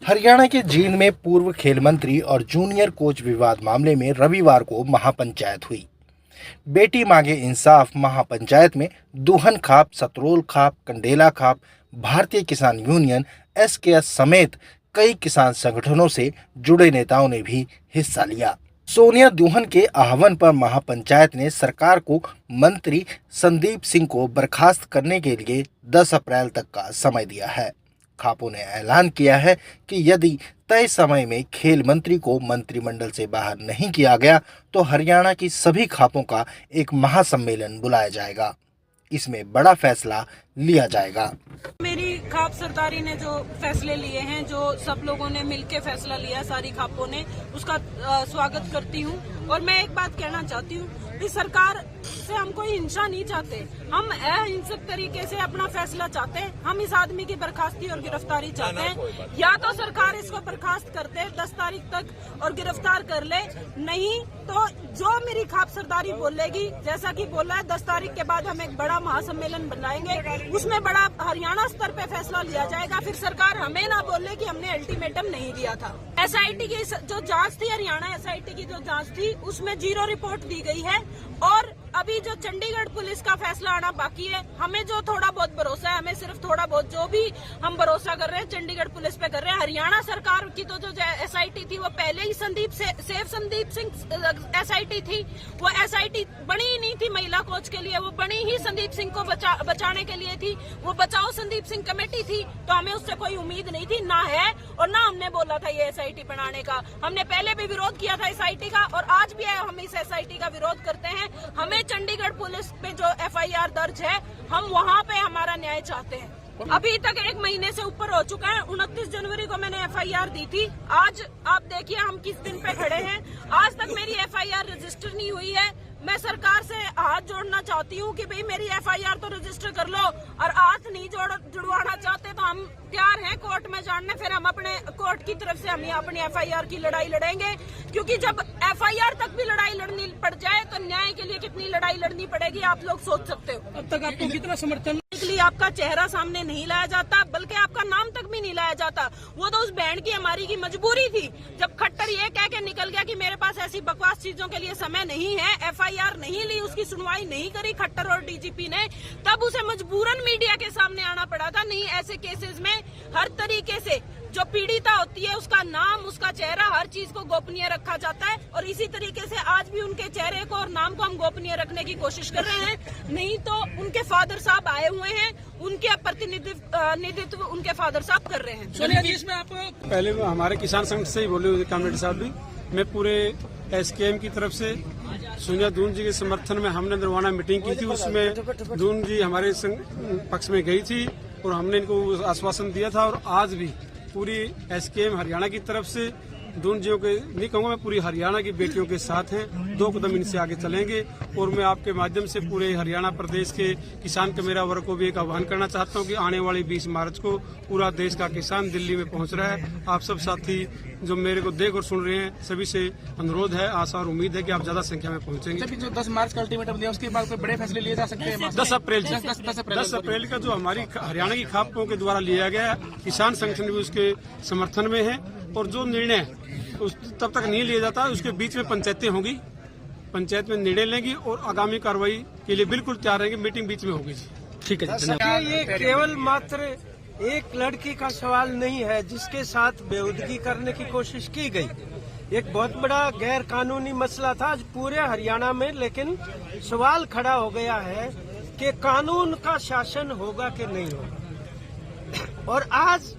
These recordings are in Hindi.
हरियाणा के जींद में पूर्व खेल मंत्री और जूनियर कोच विवाद मामले में रविवार को महापंचायत हुई। बेटी मांगे इंसाफ महापंचायत में दूहन खाप, सतरोल खाप, कंडेला खाप, भारतीय किसान यूनियन एसकेएस समेत कई किसान संगठनों से जुड़े नेताओं ने भी हिस्सा लिया। सोनिया दूहन के आह्वान पर महापंचायत ने सरकार को मंत्री संदीप सिंह को बर्खास्त करने के लिए 10 अप्रैल तक का समय दिया है। खापों ने ऐलान किया है कि यदि तय समय में खेल मंत्री को मंत्रिमंडल से बाहर नहीं किया गया तो हरियाणा की सभी खापों का एक महासम्मेलन बुलाया जाएगा। इसमें बड़ा फैसला लिया जाएगा। मेरी खाप सरदारी ने जो फैसले लिए हैं, जो सब लोगों ने मिलकर फैसला लिया, सारी खापों ने, उसका स्वागत करती हूँ। और मैं एक बात कहना चाहती हूँ कि सरकार से हम कोई हिंसा नहीं चाहते, हम अहिंसक तरीके से अपना फैसला चाहते हैं। हम इस आदमी की बर्खास्ती और गिरफ्तारी चाहते हैं। या तो सरकार इसको बर्खास्त कर दे 10 तारीख तक और गिरफ्तार कर ले, नहीं तो जो मेरी खाप सरदारी बोलेगी, जैसा कि बोला है 10 तारीख के बाद हम एक बड़ा महासम्मेलन बनाएंगे, उसमें बड़ा हरियाणा स्तर पे फैसला लिया जाएगा। फिर सरकार हमें ना बोले कि हमने अल्टीमेटम नहीं दिया था। एसआईटी की जो जांच थी, हरियाणा एसआईटी की जो जांच थी, उसमें 0 रिपोर्ट दी गई है। और अभी जो चंडीगढ़ पुलिस का फैसला आना बाकी है, हमें जो थोड़ा बहुत भरोसा है, हमें सिर्फ थोड़ा बहुत जो भी हम भरोसा कर रहे हैं चंडीगढ़ पुलिस पे कर रहे हैं। हरियाणा सरकार की तो जो एसआईटी थी वो पहले ही संदीप सिंह एसआईटी थी, वो एसआईटी बनी ही नहीं थी महिला कोच के लिए, वो बनी ही संदीप सिंह को बचाने के लिए थी। वो बचाओ संदीप सिंह कमेटी थी, तो हमें उससे कोई उम्मीद नहीं थी, ना है और ना हमने बोला था ये एसआईटी बनाने का। हमने पहले भी विरोध किया था एसआईटी का और आज भी हम इस एसआईटी का विरोध करते हैं। हमें चंडीगढ़ पुलिस पे जो एफआईआर दर्ज है, हम वहाँ पे हमारा न्याय चाहते हैं। अभी तक 1 महीने से ऊपर हो चुका है। 29 जनवरी को मैंने एफआईआर दी थी। आज आप देखिए हम किस दिन पे खड़े हैं, आज तक मेरी एफआईआर रजिस्टर नहीं हुई है। मैं सरकार से हाथ जोड़ना चाहती हूँ कि भाई मेरी एफआईआर तो रजिस्टर कर लो, और हाथ नहीं जुड़वाना चाहते तो हम तैयार हैं कोर्ट में जाने। फिर हम अपने कोर्ट की तरफ से हम अपनी एफआईआर की लड़ाई लड़ेंगे, क्योंकि जब एफआईआर तक भी लड़ाई लड़नी पड़ जाए तो न्याय के लिए कितनी लड़ाई लड़नी पड़ेगी आप लोग सोच सकते हो। अब तक आपको कितना समर्थन के लिए आपका चेहरा सामने नहीं लाया जाता, बल्कि आपका नाम तक भी नहीं लाया जाता। वो तो उस बहन की हमारी की मजबूरी थी, जब खट्टर ये कह के निकल गया कि मेरे पास ऐसी बकवास चीजों के लिए समय नहीं है, एफआईआर नहीं ली, उसकी सुनवाई नहीं करी खट्टर और डीजीपी ने, तब उसे मजबूरन मीडिया के सामने आना पड़ा था। नहीं, ऐसे केसेस में हर तरीके से जो पीड़िता होती है उसका नाम, उसका चेहरा, हर चीज को गोपनीय रखा जाता है। और इसी तरीके से आज भी उनके चेहरे को और नाम को हम गोपनीय रखने की कोशिश कर रहे हैं। नहीं तो उनके फादर साहब आए हुए हैं, उनके प्रतिनिधित्व उनके फादर साहब कर रहे हैं। सोनिया जी, इसमें आप पहले हमारे किसान संघ से ही बोले कॉमरेड साहब भी, मैं पूरे एसकेएम की तरफ से सोनिया दून जी के समर्थन में हमने नरवाना मीटिंग की थी। उसमें दून जी हमारे पक्ष में गई थी और हमने इनको आश्वासन दिया था। और आज भी पूरी एसकेएम हरियाणा की तरफ से दून जियों के नहीं कहूँगा, मैं पूरी हरियाणा की बेटियों के साथ हैं। 2 कदम इनसे आगे चलेंगे। और मैं आपके माध्यम से पूरे हरियाणा प्रदेश के किसान कमेरा वर्ग को भी एक आह्वान करना चाहता हूँ कि आने वाली 20 मार्च को पूरा देश का किसान दिल्ली में पहुँच रहा है। आप सब साथी जो मेरे को देख और सुन रहे हैं, सभी से अनुरोध है, आशा और उम्मीद है कि आप ज्यादा संख्या में पहुँचेंगे। जो 10 मार्च का अल्टीमेटम दिया, उसके बाद कोई बड़े फैसले लिए जा सकते हैं? 10 अप्रैल का जो हमारी हरियाणा की खापों के द्वारा लिया गया, किसान संगठन भी उसके समर्थन में है। और जो निर्णय तब तक नहीं लिया जाता, उसके बीच में पंचायतें होंगी, पंचायत में निर्णय लेंगी और आगामी कार्रवाई के लिए बिल्कुल तैयार रहेंगे। मीटिंग बीच में होगी। ठीक है, धन्यवाद। ये केवल मात्र एक लड़की का सवाल नहीं है जिसके साथ बेहूदगी करने की कोशिश की गई। एक बहुत बड़ा गैर कानूनी मसला था आज पूरे हरियाणा में, लेकिन सवाल खड़ा हो गया है कि कानून का शासन होगा कि नहीं होगा। और आज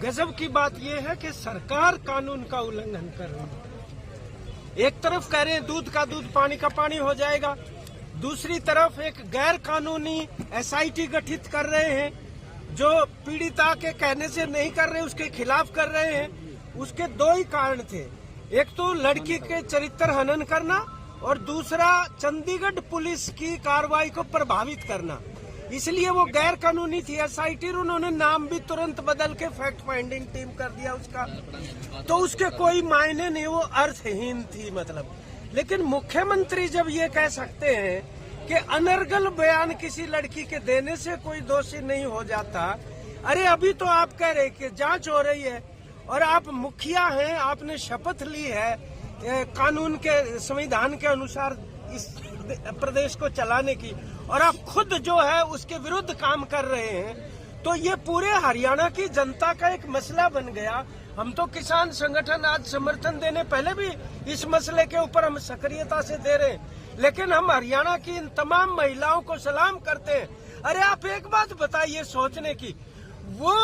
गजब की बात यह है कि सरकार कानून का उल्लंघन कर रही है। एक तरफ कह रहे हैं दूध का दूध, पानी का पानी हो जाएगा, दूसरी तरफ एक गैर कानूनी एसआईटी गठित कर रहे हैं, जो पीड़िता के कहने से नहीं कर रहे, उसके खिलाफ कर रहे हैं। उसके 2 ही कारण थे, एक तो लड़की के चरित्र हनन करना और दूसरा चंडीगढ़ पुलिस की कार्रवाई को प्रभावित करना। इसलिए वो गैर कानूनी थी एसआईटी, उन्होंने नाम भी तुरंत बदल के फैक्ट फाइंडिंग टीम कर दिया उसका, तो उसके कोई मायने नहीं, वो अर्थहीन थी मतलब। लेकिन मुख्यमंत्री जब ये कह सकते हैं कि अनर्गल बयान किसी लड़की के देने से कोई दोषी नहीं हो जाता, अरे अभी तो आप कह रहे कि जांच हो रही है, और आप मुखिया हैं, आपने शपथ ली है कानून के, संविधान के अनुसार इस प्रदेश को चलाने की, और आप खुद जो है उसके विरुद्ध काम कर रहे हैं, तो ये पूरे हरियाणा की जनता का एक मसला बन गया। हम तो किसान संगठन आज समर्थन देने पहले भी इस मसले के ऊपर हम सक्रियता से दे रहे हैं, लेकिन हम हरियाणा की इन तमाम महिलाओं को सलाम करते हैं। अरे आप एक बात बताइए सोचने की, वो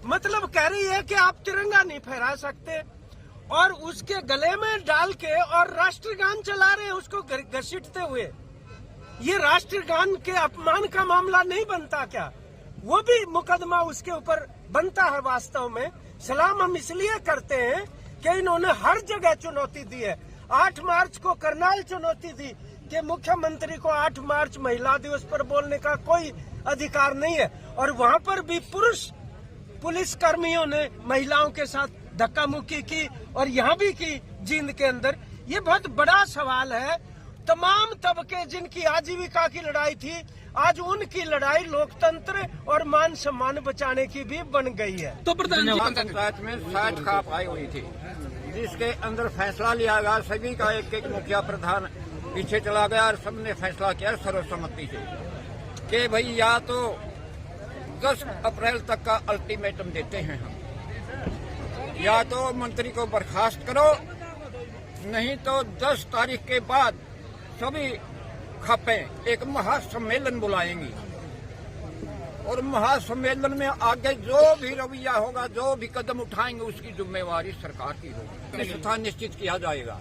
मतलब कह रही है कि आप तिरंगा नहीं फहरा सकते और उसके गले में डाल के और राष्ट्रगान चला रहे हैं उसको घसीटते हुए। ये राष्ट्रगान के अपमान का मामला नहीं बनता क्या? वो भी मुकदमा उसके ऊपर बनता है। वास्तव में सलाम हम इसलिए करते हैं कि इन्होंने हर जगह चुनौती दी है। 8 मार्च को करनाल चुनौती दी कि मुख्यमंत्री को 8 मार्च महिला दिवस पर बोलने का कोई अधिकार नहीं है, और वहां पर भी पुरुष पुलिस कर्मियों ने महिलाओं के साथ धक्का मुक्की की और यहाँ भी की जींद के अंदर। ये बहुत बड़ा सवाल है। तमाम तबके जिनकी आजीविका की लड़ाई थी, आज उनकी लड़ाई लोकतंत्र और मान सम्मान बचाने की भी बन गई है। तो प्रधान जी, पंचायत में 60 खाप आई हुई थी, जिसके अंदर फैसला लिया गया। सभी का एक एक मुखिया प्रधान पीछे चला गया और सबने फैसला किया सर्वसम्मति से कि भाई या तो 10 अप्रैल तक का अल्टीमेटम देते हैं हम, या तो मंत्री को बर्खास्त करो, नहीं तो 10 तारीख के बाद सभी खापें एक महासम्मेलन बुलाएंगी, और महासम्मेलन में आगे जो भी रवैया होगा, जो भी कदम उठाएंगे, उसकी जिम्मेवारी सरकार की होगी। निष्ठा निश्चित किया जाएगा।